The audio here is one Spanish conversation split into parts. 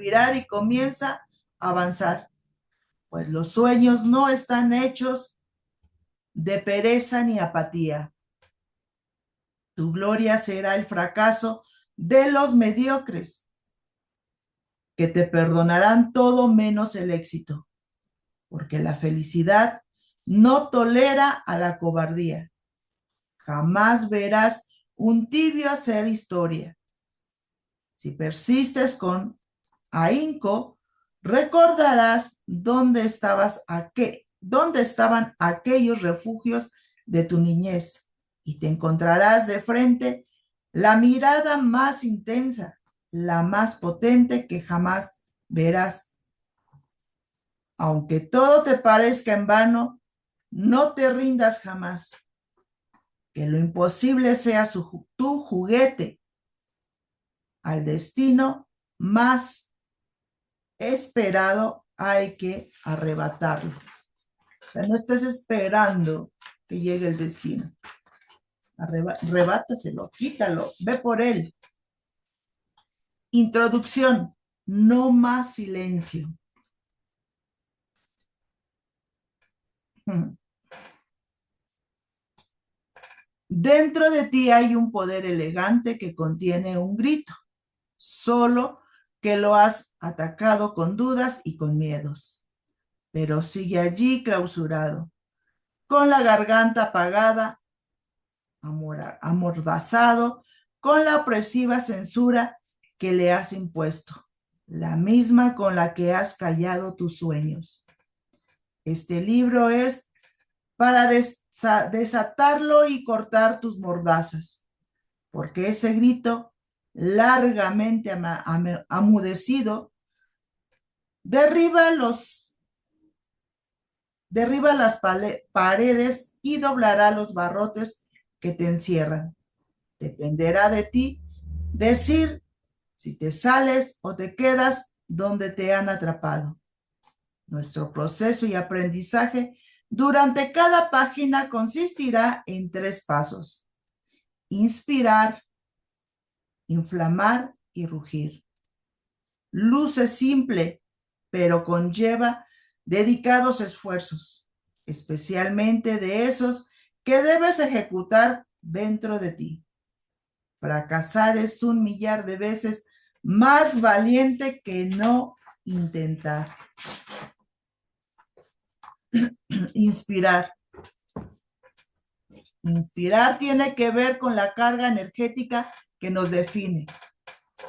respirar y comienza a avanzar, pues los sueños no están hechos de pereza ni apatía. Tu gloria será el fracaso de los mediocres, que te perdonarán todo menos el éxito, porque la felicidad no tolera a la cobardía. Jamás verás un tibio hacer historia. Si persistes con ahínco, recordarás dónde estaban aquellos refugios de tu niñez, y te encontrarás de frente la mirada más intensa, la más potente que jamás verás. Aunque todo te parezca en vano, no te rindas jamás. Que lo imposible sea tu juguete. Al destino más esperado hay que arrebatarlo. O sea, no estés esperando que llegue el destino. Arrebátaselo, quítalo, ve por él. Introducción, no más silencio. Dentro de ti hay un poder elegante que contiene un grito, solo que lo has atacado con dudas y con miedos, pero sigue allí clausurado, con la garganta apagada, amordazado, con la opresiva censura que le has impuesto, la misma con la que has callado tus sueños. Este libro es para desatarlo y cortar tus mordazas, porque ese grito largamente amudecido derriba las paredes y doblará los barrotes que te encierran. Dependerá de ti decir si te sales o te quedas donde te han atrapado. Nuestro proceso y aprendizaje durante cada página consistirá en 3 pasos: inspirar, inflamar y rugir. Luce simple, pero conlleva dedicados esfuerzos, especialmente de esos que debes ejecutar dentro de ti. Fracasar es 1,000,000 de veces más valiente que no intentar. Inspirar. Inspirar tiene que ver con la carga energética que nos define,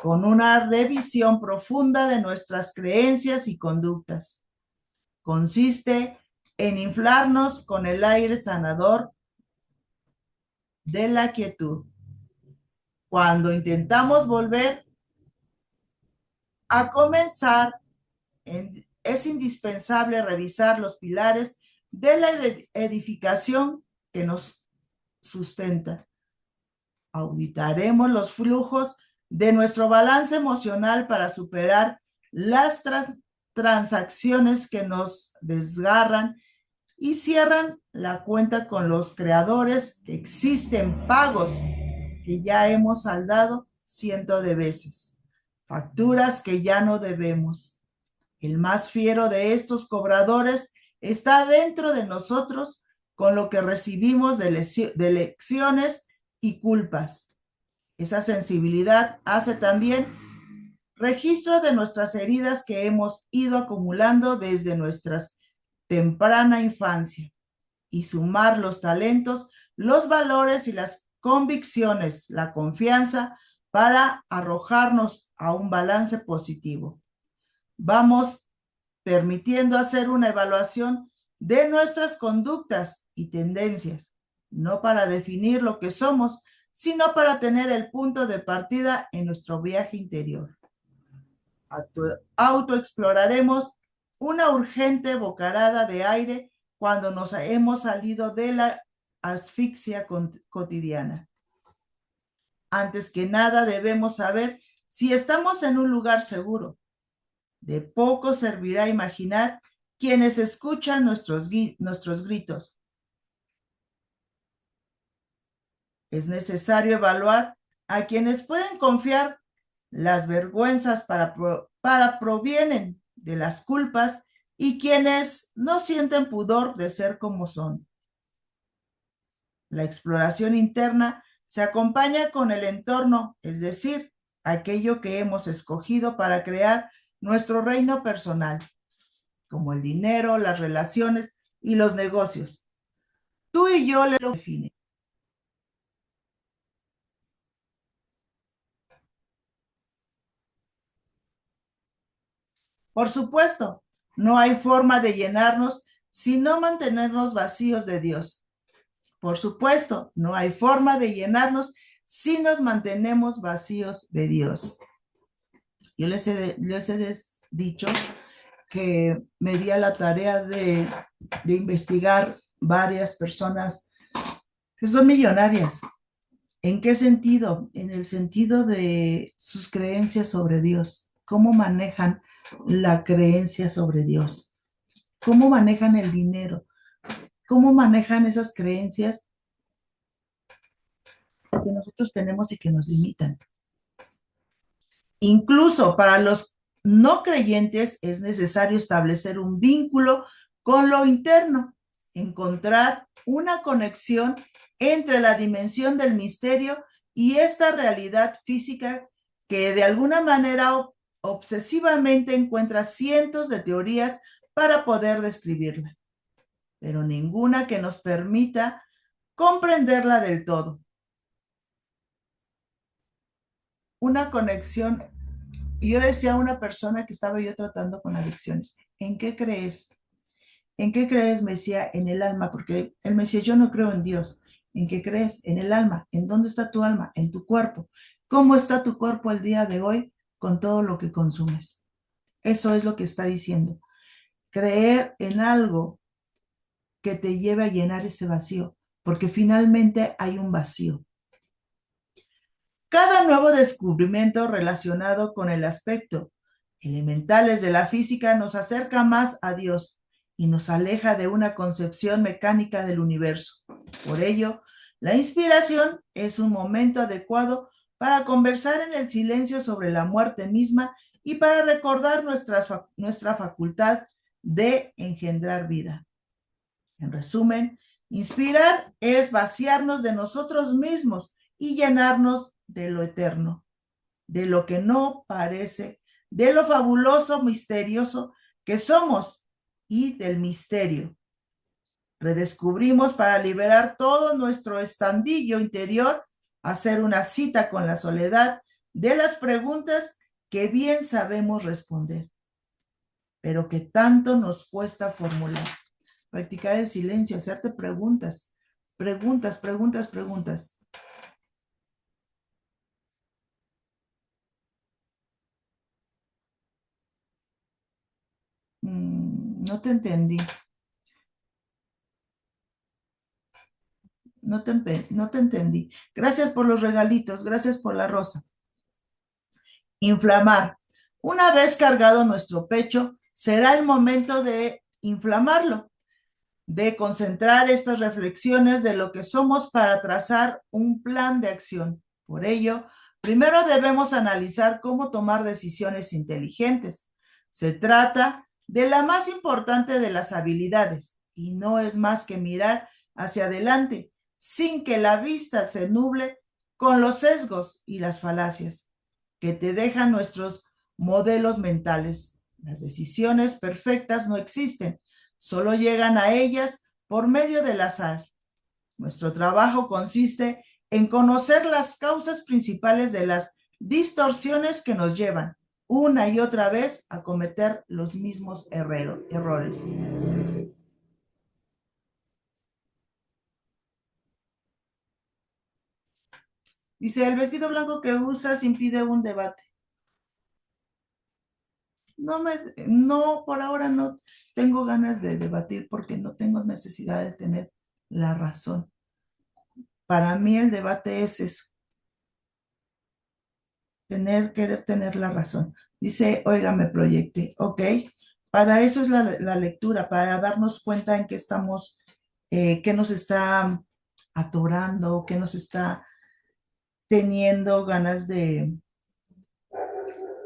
con una revisión profunda de nuestras creencias y conductas. Consiste en inflarnos con el aire sanador de la quietud. Cuando intentamos volver a comenzar, es indispensable revisar los pilares de la edificación que nos sustenta. Auditaremos los flujos de nuestro balance emocional para superar las transacciones que nos desgarran y cierran la cuenta con los creadores. Existen pagos que ya hemos saldado cientos de veces, facturas que ya no debemos. El más fiero de estos cobradores está dentro de nosotros, con lo que recibimos de lecciones y culpas. Esa sensibilidad hace también registro de nuestras heridas que hemos ido acumulando desde nuestra temprana infancia, y sumar los talentos, los valores y las convicciones, la confianza, para arrojarnos a un balance positivo. Vamos permitiendo hacer una evaluación de nuestras conductas y tendencias, no para definir lo que somos, sino para tener el punto de partida en nuestro viaje interior. Autoexploraremos una urgente bocanada de aire cuando nos hemos salido de la asfixia cotidiana. Antes que nada debemos saber si estamos en un lugar seguro. De poco servirá imaginar quienes escuchan nuestros gritos. Es necesario evaluar a quienes pueden confiar Las vergüenzas para provienen de las culpas y quienes no sienten pudor de ser como son. La exploración interna se acompaña con el entorno, es decir, aquello que hemos escogido para crear nuestro reino personal, como el dinero, las relaciones y los negocios. Tú y yo le lo define. Por supuesto, no hay forma de llenarnos si no mantenernos vacíos de Dios. Por supuesto, no hay forma de llenarnos si nos mantenemos vacíos de Dios. Yo les he dicho que me di a la tarea de investigar varias personas que son millonarias. ¿En qué sentido? En el sentido de sus creencias sobre Dios. ¿Cómo manejan la creencia sobre Dios? ¿Cómo manejan el dinero? ¿Cómo manejan esas creencias que nosotros tenemos y que nos limitan? Incluso para los no creyentes es necesario establecer un vínculo con lo interno, encontrar una conexión entre la dimensión del misterio y esta realidad física que de alguna manera obsesivamente encuentra cientos de teorías para poder describirla, pero ninguna que nos permita comprenderla del todo. Una conexión. Y yo le decía a una persona que estaba yo tratando con adicciones, ¿en qué crees? ¿En qué crees? Me decía, en el alma, porque él me decía, yo no creo en Dios. ¿En qué crees? En el alma. ¿En dónde está tu alma? En tu cuerpo. ¿Cómo está tu cuerpo el día de hoy con todo lo que consumes? Eso es lo que está diciendo. Creer en algo que te lleve a llenar ese vacío, porque finalmente hay un vacío. Cada nuevo descubrimiento relacionado con el aspecto elementales de la física nos acerca más a Dios y nos aleja de una concepción mecánica del universo. Por ello, la inspiración es un momento adecuado para conversar en el silencio sobre la muerte misma y para recordar nuestra facultad de engendrar vida. En resumen, inspirar es vaciarnos de nosotros mismos y llenarnos de lo eterno, de lo que no parece, de lo fabuloso, misterioso que somos y del misterio. Redescubrimos para liberar todo nuestro estandillo interior, hacer una cita con la soledad de las preguntas que bien sabemos responder, pero que tanto nos cuesta formular. Practicar el silencio, hacerte preguntas, preguntas, preguntas, preguntas. No te entendí. No te entendí. Gracias por los regalitos, gracias por la rosa. Inflamar. Una vez cargado nuestro pecho, será el momento de inflamarlo, de concentrar estas reflexiones de lo que somos para trazar un plan de acción. Por ello, primero debemos analizar cómo tomar decisiones inteligentes. Se trata de la más importante de las habilidades y no es más que mirar hacia adelante sin que la vista se nuble con los sesgos y las falacias que te dejan nuestros modelos mentales. Las decisiones perfectas no existen, solo llegan a ellas por medio del azar. Nuestro trabajo consiste en conocer las causas principales de las distorsiones que nos llevan una y otra vez a cometer los mismos errores. Dice, el vestido blanco que usas impide un debate. No, por ahora no tengo ganas de debatir porque no tengo necesidad de tener la razón. Para mí el debate es eso, querer tener la razón. Dice, oiga, me proyecté, ok. Para eso es la lectura, para darnos cuenta en qué estamos, qué nos está atorando, qué nos está teniendo ganas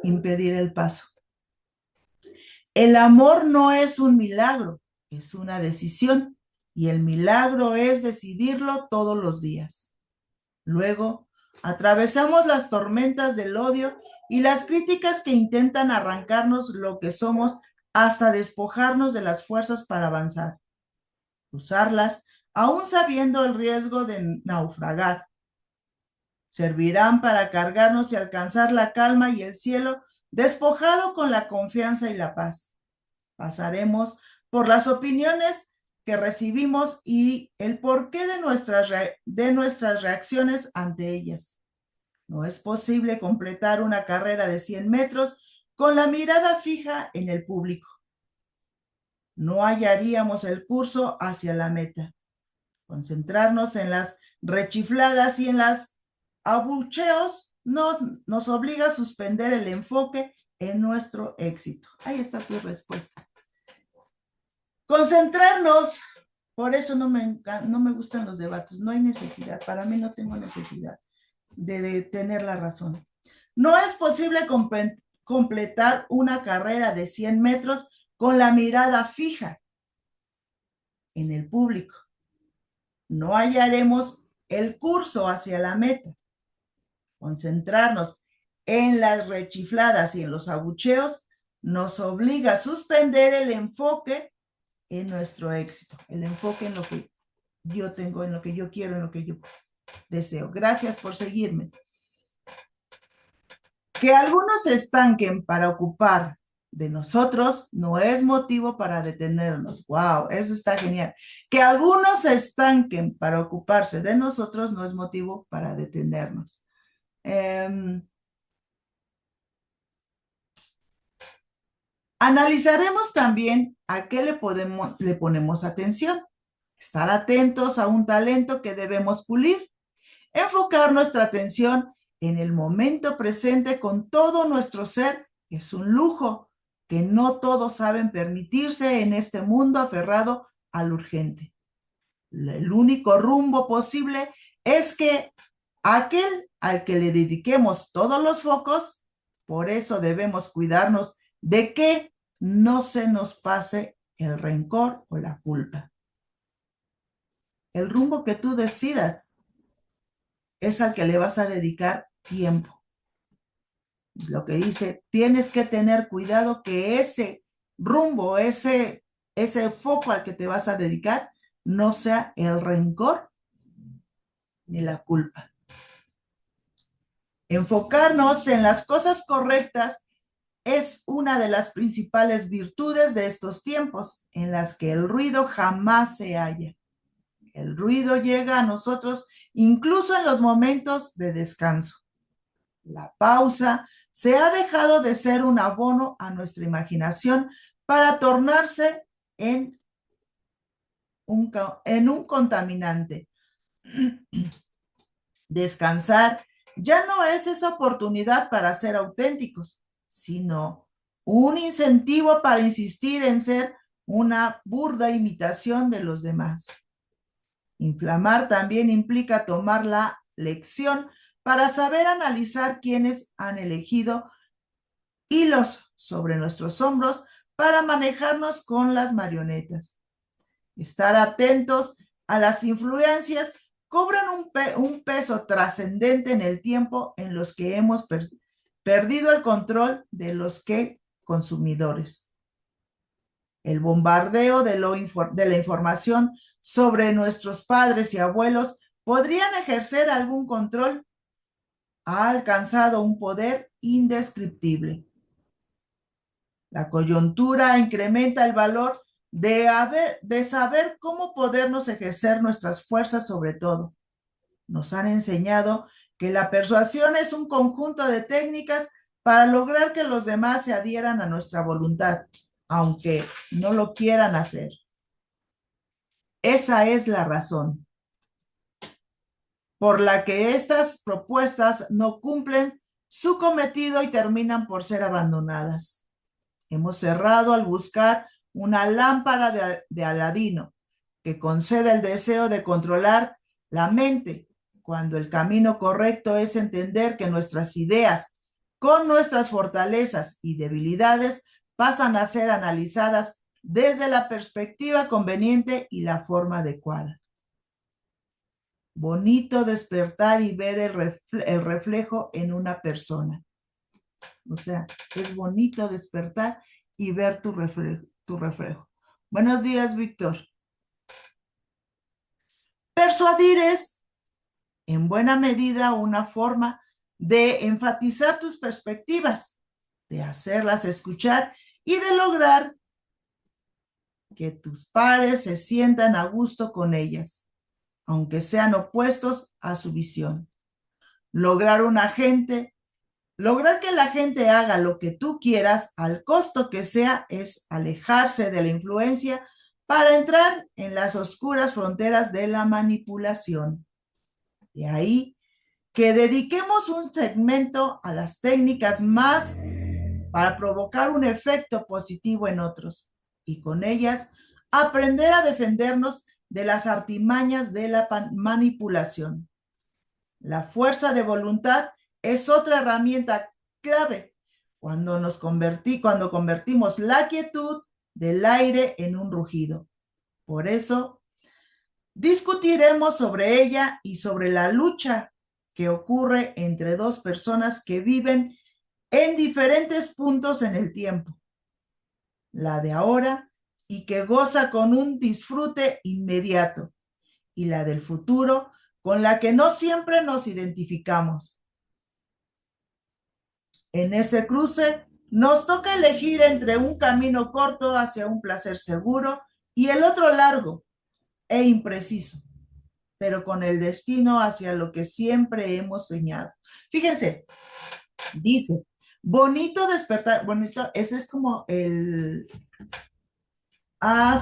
impedir el paso. El amor no es un milagro, es una decisión, y el milagro es decidirlo todos los días. Luego, atravesamos las tormentas del odio y las críticas que intentan arrancarnos lo que somos hasta despojarnos de las fuerzas para avanzar. Usarlas, aún sabiendo el riesgo de naufragar. Servirán para cargarnos y alcanzar la calma y el cielo despojado con la confianza y la paz. Pasaremos por las opiniones que recibimos y el porqué de nuestras reacciones ante ellas. No es posible completar una carrera de 100 metros con la mirada fija en el público. No hallaríamos el curso hacia la meta. Concentrarnos en las rechifladas y en los abucheos nos obliga a suspender el enfoque en nuestro éxito. Ahí está tu respuesta. Concentrarnos, por eso no me gustan los debates, no hay necesidad, para mí no tengo necesidad de tener la razón. No es posible completar una carrera de 100 metros con la mirada fija en el público. No hallaremos el curso hacia la meta. Concentrarnos en las rechifladas y en los abucheos nos obliga a suspender el enfoque en nuestro éxito, el enfoque en lo que yo tengo, en lo que yo quiero, en lo que yo deseo. Gracias por seguirme. Que algunos se estanquen para ocupar de nosotros no es motivo para detenernos. ¡Wow! Eso está genial. Que algunos se estanquen para ocuparse de nosotros no es motivo para detenernos. Analizaremos también a qué le ponemos atención. Estar atentos a un talento que debemos pulir. Enfocar nuestra atención en el momento presente con todo nuestro ser es un lujo que no todos saben permitirse en este mundo aferrado al urgente. El único rumbo posible es que aquel al que le dediquemos todos los focos, por eso debemos cuidarnos de que no se nos pase el rencor o la culpa. El rumbo que tú decidas es al que le vas a dedicar tiempo. Lo que dice, tienes que tener cuidado que ese rumbo, ese foco al que te vas a dedicar, no sea el rencor ni la culpa. Enfocarnos en las cosas correctas es una de las principales virtudes de estos tiempos, en las que el ruido jamás se halla. El ruido llega a nosotros incluso en los momentos de descanso. La pausa se ha dejado de ser un abono a nuestra imaginación para tornarse en un contaminante. Descansar ya no es esa oportunidad para ser auténticos, sino un incentivo para insistir en ser una burda imitación de los demás. Inflamar también implica tomar la lección para saber analizar quiénes han elegido hilos sobre nuestros hombros para manejarnos con las marionetas. Estar atentos a las influencias cobran un peso trascendente en el tiempo en los que hemos perdido el control de los consumidores. El bombardeo de la información sobre nuestros padres y abuelos podrían ejercer algún control. Ha alcanzado un poder indescriptible. La coyuntura incrementa el valor de saber cómo podernos ejercer nuestras fuerzas sobre todo. Nos han enseñado que la persuasión es un conjunto de técnicas para lograr que los demás se adhieran a nuestra voluntad, aunque no lo quieran hacer. Esa es la razón por la que estas propuestas no cumplen su cometido y terminan por ser abandonadas. Hemos cerrado al buscar una lámpara de Aladino que concede el deseo de controlar la mente, cuando el camino correcto es entender que nuestras ideas con nuestras fortalezas y debilidades pasan a ser analizadas desde la perspectiva conveniente y la forma adecuada. Bonito despertar y ver el reflejo en una persona. O sea, es bonito despertar y ver tu reflejo. Buenos días, Víctor. Persuadir es, en buena medida, una forma de enfatizar tus perspectivas, de hacerlas escuchar y de lograr que tus pares se sientan a gusto con ellas, aunque sean opuestos a su visión. Lograr que la gente haga lo que tú quieras al costo que sea es alejarse de la influencia para entrar en las oscuras fronteras de la manipulación. De ahí que dediquemos un segmento a las técnicas más para provocar un efecto positivo en otros y con ellas aprender a defendernos de las artimañas de la manipulación. La fuerza de voluntad es otra herramienta clave cuando convertimos la quietud del aire en un rugido. Por eso, discutiremos sobre ella y sobre la lucha que ocurre entre dos personas que viven en diferentes puntos en el tiempo. La de ahora y que goza con un disfrute inmediato, y la del futuro con la que no siempre nos identificamos. En ese cruce nos toca elegir entre un camino corto hacia un placer seguro y el otro largo e impreciso, pero con el destino hacia lo que siempre hemos soñado. Fíjense, dice, bonito despertar, bonito, ese es como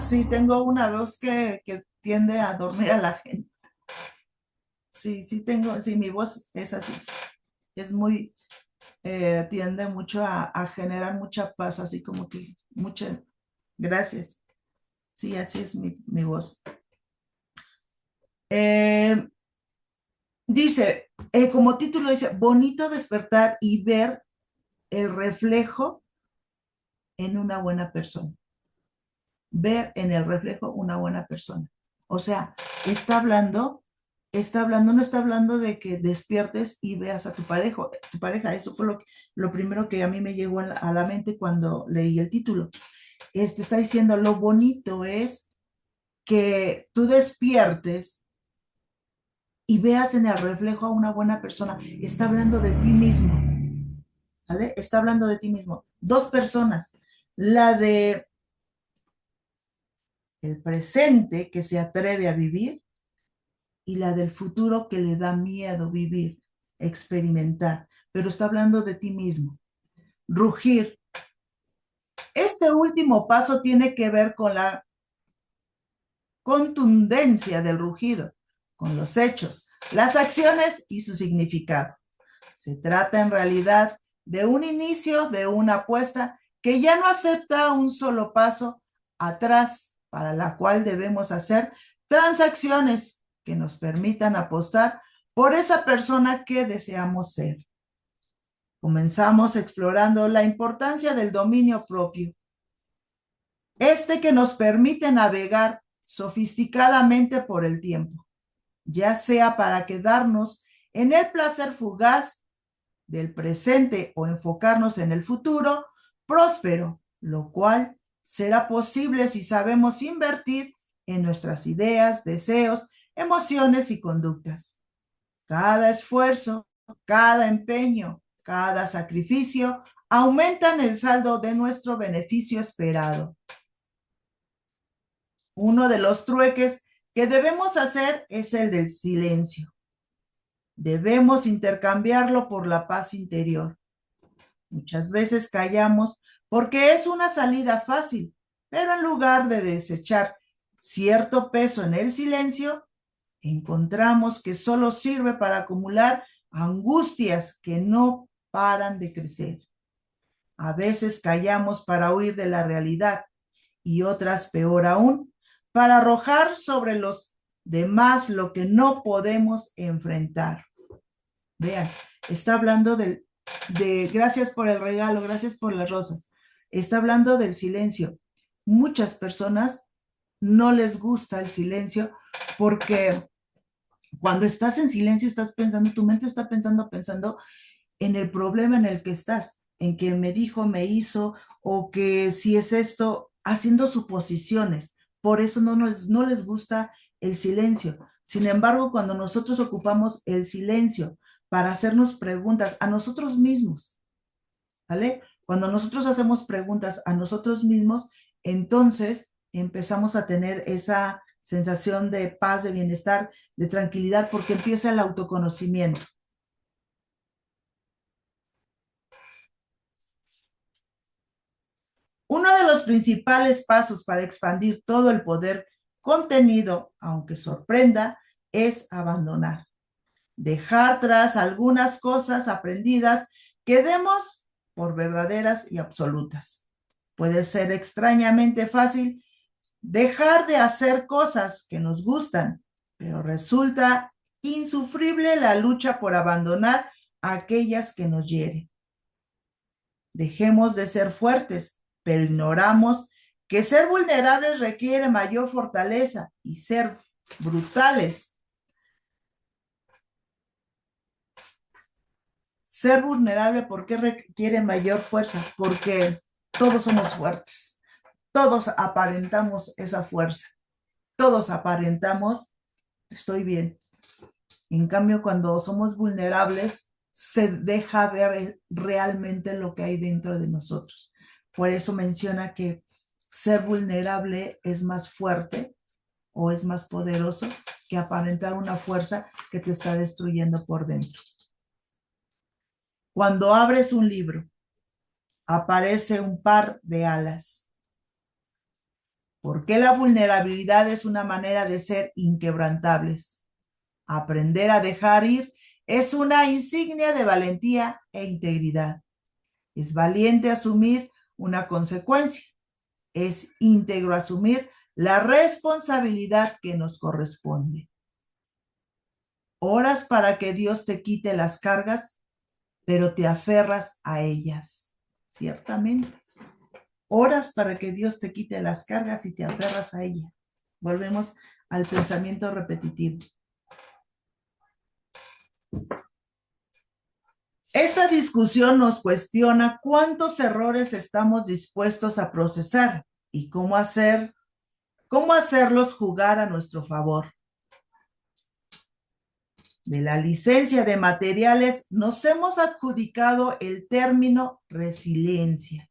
sí, tengo una voz que tiende a dormir a la gente. Sí, mi voz es así, es muy, tiende mucho a generar mucha paz, así como que gracias. Sí, así es mi voz. Dice, como título dice, bonito despertar y ver el reflejo en una buena persona. Ver en el reflejo una buena persona. O sea, no está hablando de que despiertes y veas a tu pareja. Eso fue lo primero que a mí me llegó a la mente cuando leí el título. Está diciendo, lo bonito es que tú despiertes y veas en el reflejo a una buena persona. Está hablando de ti mismo, ¿vale? Está hablando de ti mismo. Dos personas, la de el presente que se atreve a vivir y la del futuro que le da miedo vivir, experimentar, pero está hablando de ti mismo. Rugir. Este último paso tiene que ver con la contundencia del rugido, con los hechos, las acciones y su significado. Se trata en realidad de un inicio, de una apuesta que ya no acepta un solo paso atrás, para la cual debemos hacer transacciones que nos permitan apostar por esa persona que deseamos ser. Comenzamos explorando la importancia del dominio propio, que nos permite navegar sofisticadamente por el tiempo, ya sea para quedarnos en el placer fugaz del presente o enfocarnos en el futuro próspero, lo cual será posible si sabemos invertir en nuestras ideas, deseos, emociones y conductas. Cada esfuerzo, cada empeño, cada sacrificio aumentan el saldo de nuestro beneficio esperado. Uno de los trueques que debemos hacer es el del silencio. Debemos intercambiarlo por la paz interior. Muchas veces callamos porque es una salida fácil, pero en lugar de desechar cierto peso en el silencio, encontramos que solo sirve para acumular angustias que no paran de crecer. A veces callamos para huir de la realidad y otras, peor aún, para arrojar sobre los demás lo que no podemos enfrentar. Vean, está hablando de gracias por el regalo, gracias por las rosas. Está hablando del silencio. Muchas personas no les gusta el silencio porque cuando estás en silencio estás pensando, tu mente está pensando en el problema en el que estás, en que me dijo, me hizo, o que si es esto, haciendo suposiciones. Por eso no les gusta el silencio. Sin embargo, cuando nosotros ocupamos el silencio para hacernos preguntas a nosotros mismos, ¿vale? Cuando nosotros hacemos preguntas a nosotros mismos, entonces empezamos a tener esa sensación de paz, de bienestar, de tranquilidad, porque empieza el autoconocimiento. Uno de los principales pasos para expandir todo el poder contenido, aunque sorprenda, es abandonar. Dejar atrás algunas cosas aprendidas que demos por verdaderas y absolutas. Puede ser extrañamente fácil dejar de hacer cosas que nos gustan, pero resulta insufrible la lucha por abandonar aquellas que nos hieren. Dejemos de ser fuertes, pero ignoramos que ser vulnerables requiere mayor fortaleza y ser brutales. Ser vulnerable, ¿por qué requiere mayor fuerza? Porque todos somos fuertes. Todos aparentamos esa fuerza. Todos aparentamos, estoy bien. En cambio, cuando somos vulnerables, se deja ver realmente lo que hay dentro de nosotros. Por eso menciona que ser vulnerable es más fuerte o es más poderoso que aparentar una fuerza que te está destruyendo por dentro. Cuando abres un libro, aparece un par de alas. ¿Por qué la vulnerabilidad es una manera de ser inquebrantables? Aprender a dejar ir es una insignia de valentía e integridad. Es valiente asumir una consecuencia. Es íntegro asumir la responsabilidad que nos corresponde. Oras para que Dios te quite las cargas, pero te aferras a ellas. Ciertamente. Oras para que Dios te quite las cargas y te aferras a ellas. Volvemos al pensamiento repetitivo. Esta discusión nos cuestiona cuántos errores estamos dispuestos a procesar y cómo hacerlos jugar a nuestro favor. De la licencia de materiales nos hemos adjudicado el término resiliencia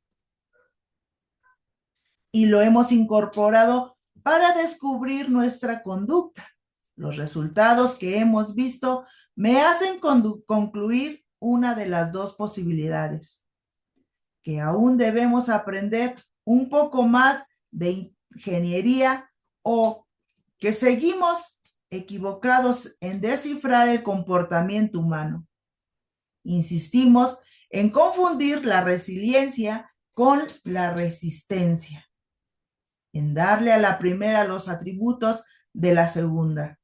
y lo hemos incorporado para descubrir nuestra conducta. Los resultados que hemos visto me hacen concluir una de las dos posibilidades, que aún debemos aprender un poco más de ingeniería o que seguimos equivocados en descifrar el comportamiento humano. Insistimos en confundir la resiliencia con la resistencia, en darle a la primera los atributos de la segunda,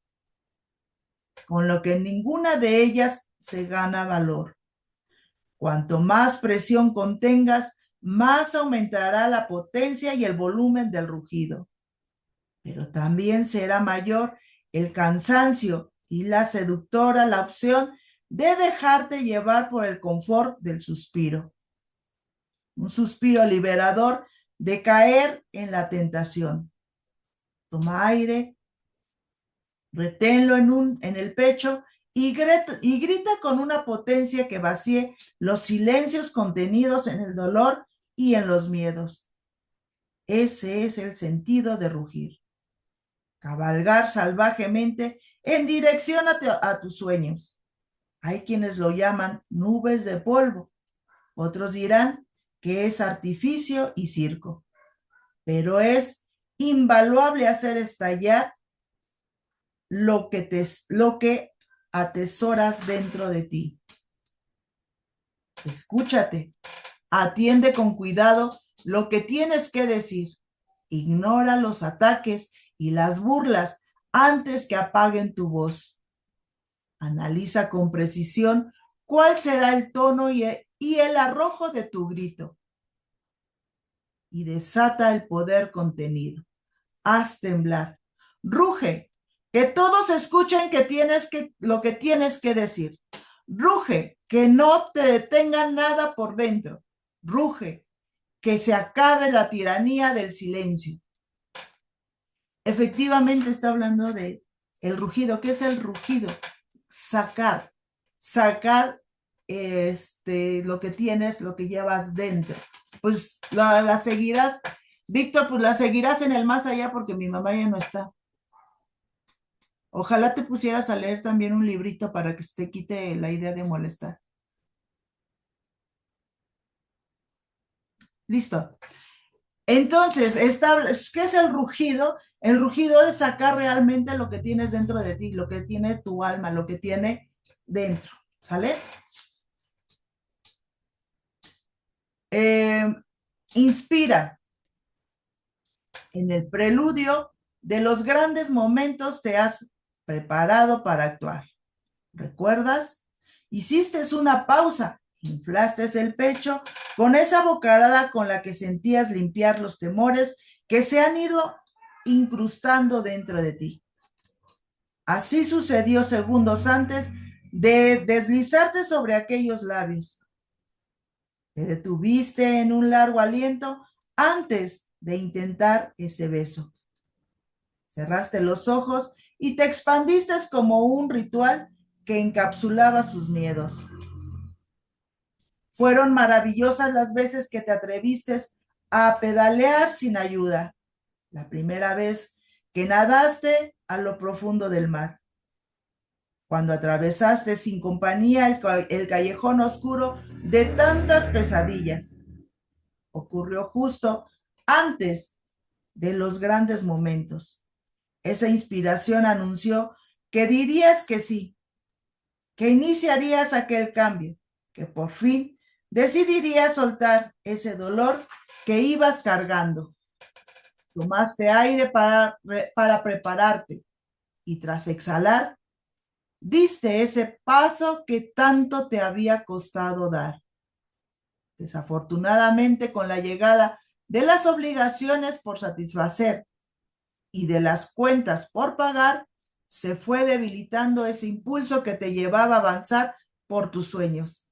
con lo que ninguna de ellas se gana valor. Cuanto más presión contengas, más aumentará la potencia y el volumen del rugido. Pero también será mayor el cansancio y la seductora la opción de dejarte llevar por el confort del suspiro. Un suspiro liberador de caer en la tentación. Toma aire, reténlo en el pecho y grita con una potencia que vacíe los silencios contenidos en el dolor y en los miedos. Ese es el sentido de rugir. Cabalgar salvajemente en dirección a tus sueños. Hay quienes lo llaman nubes de polvo. Otros dirán que es artificio y circo. Pero es invaluable hacer estallar lo que atesoras dentro de ti. Escúchate, atiende con cuidado lo que tienes que decir. Ignora los ataques y las burlas antes que apaguen tu voz. Analiza con precisión cuál será el tono y el arrojo de tu grito. Y desata el poder contenido. Haz temblar. Ruge, que todos escuchen lo que tienes que decir. Ruge, que no te detenga nada por dentro. Ruge, que se acabe la tiranía del silencio. Efectivamente está hablando de el rugido. ¿Qué es el rugido? Sacar lo que tienes, lo que llevas dentro. Pues la seguirás, Víctor, pues la seguirás en el más allá porque mi mamá ya no está. Ojalá te pusieras a leer también un librito para que se te quite la idea de molestar. Listo. Entonces, ¿qué es el rugido? El rugido es sacar realmente lo que tienes dentro de ti, lo que tiene tu alma, lo que tiene dentro. ¿Sale? Inspira. En el preludio de los grandes momentos te has preparado para actuar. ¿Recuerdas? Hiciste una pausa, inflaste el pecho con esa bocarada con la que sentías limpiar los temores que se han ido incrustando dentro de ti. Así sucedió segundos antes de deslizarte sobre aquellos labios. Te detuviste en un largo aliento antes de intentar ese beso. Cerraste los ojos y te expandiste como un ritual que encapsulaba sus miedos. Fueron maravillosas las veces que te atreviste a pedalear sin ayuda. La primera vez que nadaste a lo profundo del mar. Cuando atravesaste sin compañía el callejón oscuro de tantas pesadillas. Ocurrió justo antes de los grandes momentos. Esa inspiración anunció que dirías que sí, que iniciarías aquel cambio, que por fin decidirías soltar ese dolor que ibas cargando. Tomaste aire para prepararte y tras exhalar, diste ese paso que tanto te había costado dar. Desafortunadamente, con la llegada de las obligaciones por satisfacer y de las cuentas por pagar, se fue debilitando ese impulso que te llevaba a avanzar por tus sueños.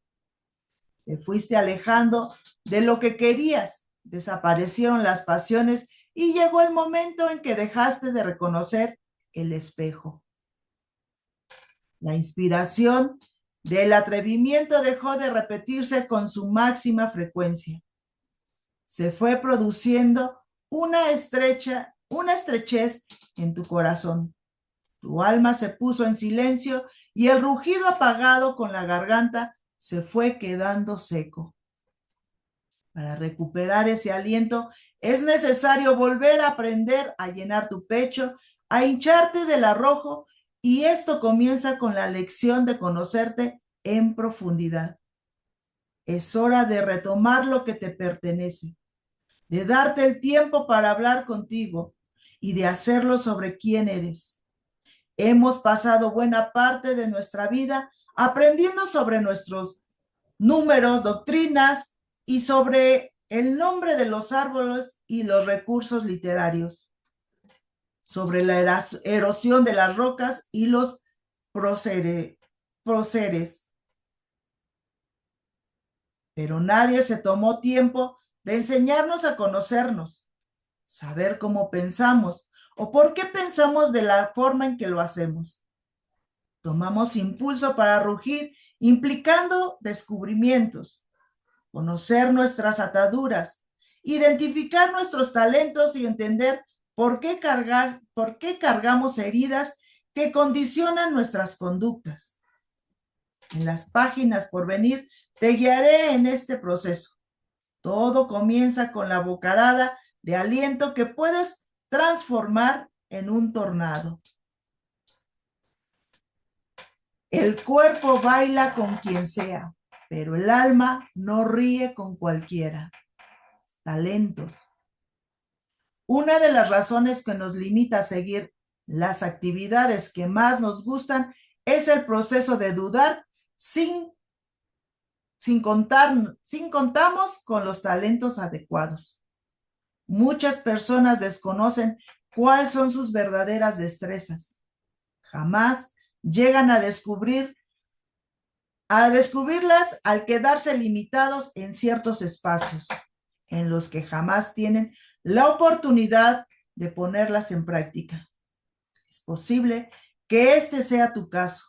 Te fuiste alejando de lo que querías, desaparecieron las pasiones y llegó el momento en que dejaste de reconocer el espejo. La inspiración del atrevimiento dejó de repetirse con su máxima frecuencia. Se fue produciendo una estrechez en tu corazón. Tu alma se puso en silencio y el rugido apagado con la garganta se fue quedando seco. Para recuperar ese aliento es necesario volver a aprender a llenar tu pecho, a hincharte del arrojo, y esto comienza con la lección de conocerte en profundidad. Es hora de retomar lo que te pertenece, de darte el tiempo para hablar contigo y de hacerlo sobre quién eres. Hemos pasado buena parte de nuestra vida aprendiendo sobre nuestros números, doctrinas y sobre el nombre de los árboles y los recursos literarios, sobre la erosión de las rocas y los próceres. Pero nadie se tomó tiempo de enseñarnos a conocernos, saber cómo pensamos o por qué pensamos de la forma en que lo hacemos. Tomamos impulso para rugir, implicando descubrimientos, conocer nuestras ataduras, identificar nuestros talentos y entender por qué cargamos heridas que condicionan nuestras conductas. En las páginas por venir te guiaré en este proceso. Todo comienza con la bocarada de aliento que puedes transformar en un tornado. El cuerpo baila con quien sea, pero el alma no ríe con cualquiera. Talentos. Una de las razones que nos limita a seguir las actividades que más nos gustan es el proceso de dudar sin sin contamos con los talentos adecuados. Muchas personas desconocen cuáles son sus verdaderas destrezas. Jamás llegan a descubrirlas al quedarse limitados en ciertos espacios en los que jamás tienen la oportunidad de ponerlas en práctica. Es posible que este sea tu caso.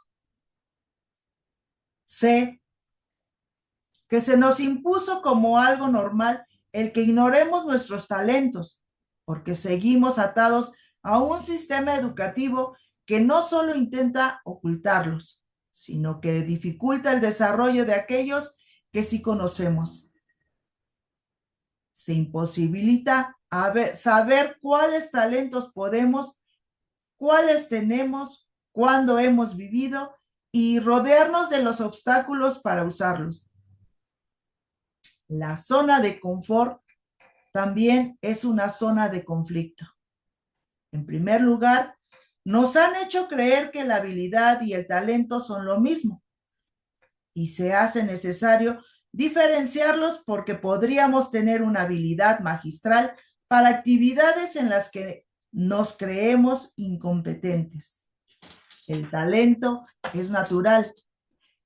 Sé que se nos impuso como algo normal el que ignoremos nuestros talentos, porque seguimos atados a un sistema educativo que no solo intenta ocultarlos, sino que dificulta el desarrollo de aquellos que sí conocemos. Se imposibilita saber cuáles talentos podemos, cuáles tenemos, cuándo hemos vivido y rodearnos de los obstáculos para usarlos. La zona de confort también es una zona de conflicto. En primer lugar, nos han hecho creer que la habilidad y el talento son lo mismo y se hace necesario diferenciarlos porque podríamos tener una habilidad magistral para actividades en las que nos creemos incompetentes. El talento es natural,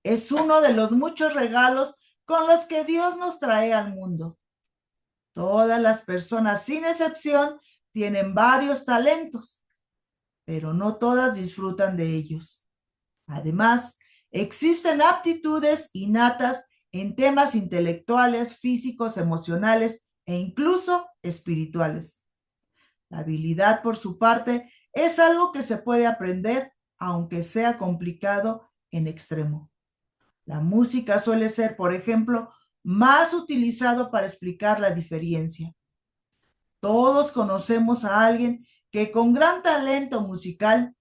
es uno de los muchos regalos con los que Dios nos trae al mundo. Todas las personas, sin excepción, tienen varios talentos, pero no todas disfrutan de ellos. Además, existen aptitudes innatas en temas intelectuales, físicos, emocionales e incluso espirituales. La habilidad, por su parte, es algo que se puede aprender, aunque sea complicado en extremo. La música suele ser, por ejemplo, más utilizado para explicar la diferencia. Todos conocemos a alguien que con gran talento musical,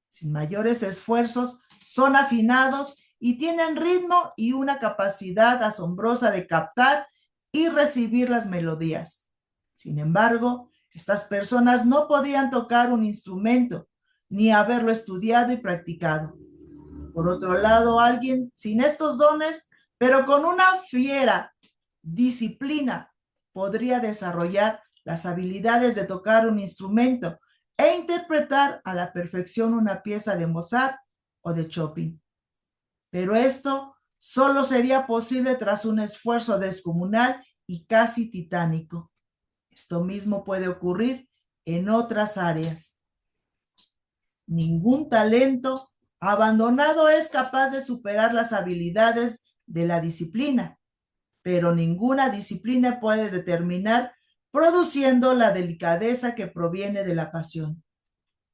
sin mayores esfuerzos, son afinados y tienen ritmo y una capacidad asombrosa de captar y recibir las melodías. Sin embargo, estas personas no podían tocar un instrumento ni haberlo estudiado y practicado. Por otro lado, alguien sin estos dones, pero con una fiera disciplina, podría desarrollar las habilidades de tocar un instrumento e interpretar a la perfección una pieza de Mozart o de Chopin. Pero esto solo sería posible tras un esfuerzo descomunal y casi titánico. Esto mismo puede ocurrir en otras áreas. Ningún talento abandonado es capaz de superar las habilidades de la disciplina, pero ninguna disciplina puede determinar produciendo la delicadeza que proviene de la pasión.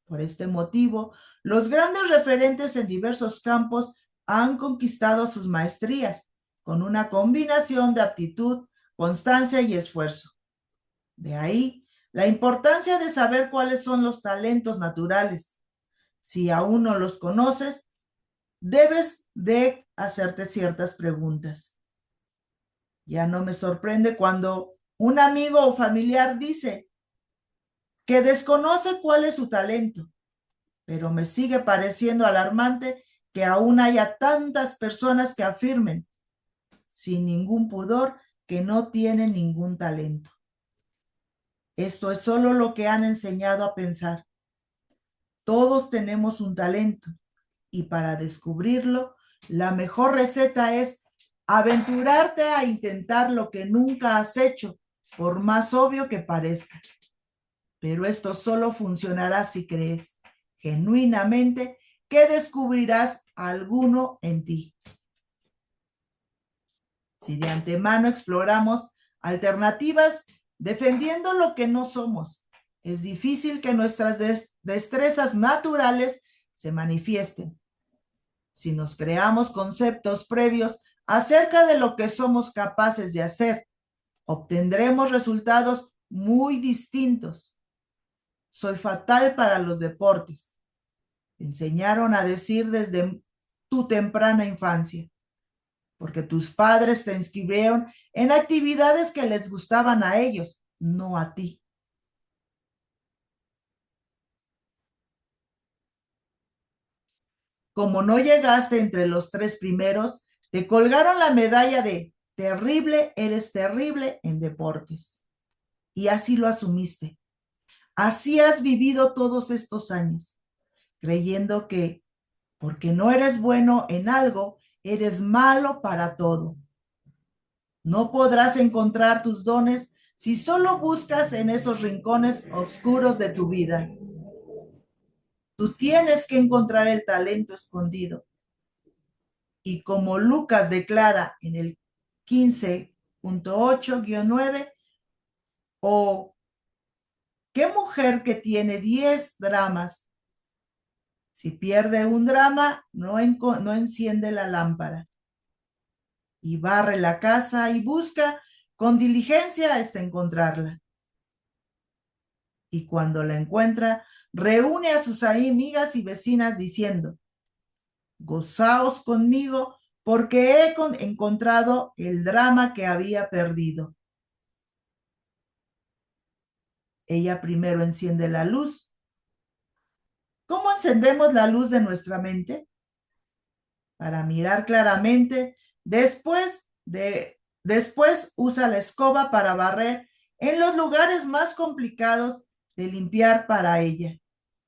Por este motivo, los grandes referentes en diversos campos han conquistado sus maestrías con una combinación de aptitud, constancia y esfuerzo. De ahí la importancia de saber cuáles son los talentos naturales. Si aún no los conoces, debes de hacerte ciertas preguntas. Ya no me sorprende cuando un amigo o familiar dice que desconoce cuál es su talento, pero me sigue pareciendo alarmante que aún haya tantas personas que afirmen, sin ningún pudor, que no tienen ningún talento. Esto es solo lo que han enseñado a pensar. Todos tenemos un talento y para descubrirlo, la mejor receta es aventurarte a intentar lo que nunca has hecho, por más obvio que parezca. Pero esto solo funcionará si crees genuinamente que descubrirás alguno en ti. Si de antemano exploramos alternativas defendiendo lo que no somos, es difícil que nuestras destrezas naturales se manifiesten. Si nos creamos conceptos previos acerca de lo que somos capaces de hacer, obtendremos resultados muy distintos. Soy fatal para los deportes. Te enseñaron a decir desde tu temprana infancia, porque tus padres te inscribieron en actividades que les gustaban a ellos, no a ti. Como no llegaste entre los 3 primeros, te colgaron la medalla de terrible, eres terrible en deportes. Y así lo asumiste. Así has vivido todos estos años, creyendo que porque no eres bueno en algo, eres malo para todo. No podrás encontrar tus dones si solo buscas en esos rincones oscuros de tu vida. Tú tienes que encontrar el talento escondido. Y como Lucas declara en el 15.8-9, o ¿qué mujer que tiene 10 dramas, si pierde un drama, no enciende la lámpara y barre la casa y busca con diligencia hasta encontrarla? Y cuando la encuentra, reúne a sus amigas y vecinas diciendo: gozaos conmigo porque he encontrado el drama que había perdido. Ella primero enciende la luz. ¿Cómo encendemos la luz de nuestra mente? Para mirar claramente. Después usa la escoba para barrer en los lugares más complicados de limpiar para ella.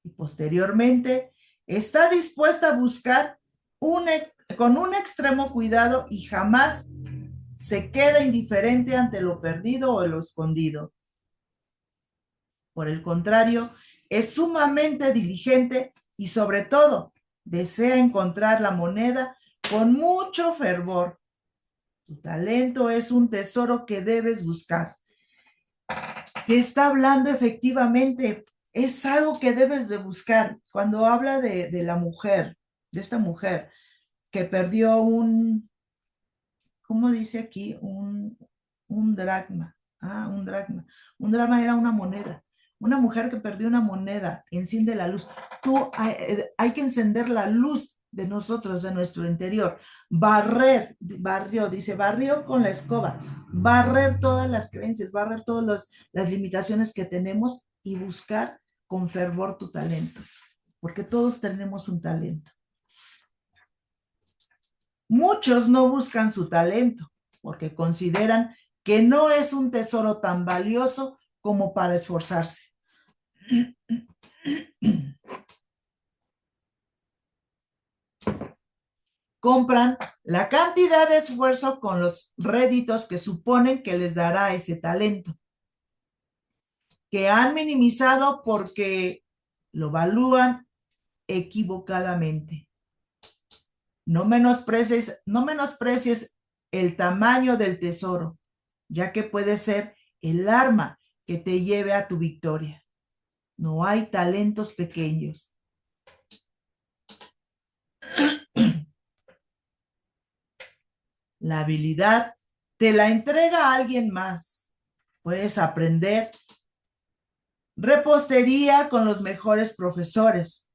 Y posteriormente está dispuesta a buscar con un extremo cuidado y jamás se queda indiferente ante lo perdido o lo escondido. Por el contrario, es sumamente diligente y sobre todo desea encontrar la moneda con mucho fervor. Tu talento es un tesoro que debes buscar. Que está hablando efectivamente, es algo que debes de buscar. Cuando habla de la mujer, de esta mujer que perdió ¿cómo dice aquí? Un dracma. Un dracma. Un dracma era una moneda. Una mujer que perdió una moneda, enciende la luz. Hay que encender la luz de nosotros, de nuestro interior. Barrió con la escoba. Barrer todas las creencias, barrer todas las limitaciones que tenemos y buscar con fervor tu talento. Porque todos tenemos un talento. Muchos no buscan su talento porque consideran que no es un tesoro tan valioso como para esforzarse. Compran la cantidad de esfuerzo con los réditos que suponen que les dará ese talento, que han minimizado porque lo evalúan equivocadamente. No menosprecies el tamaño del tesoro, ya que puede ser el arma que te lleve a tu victoria. No hay talentos pequeños. La habilidad te la entrega a alguien más. Puedes aprender repostería con los mejores profesores,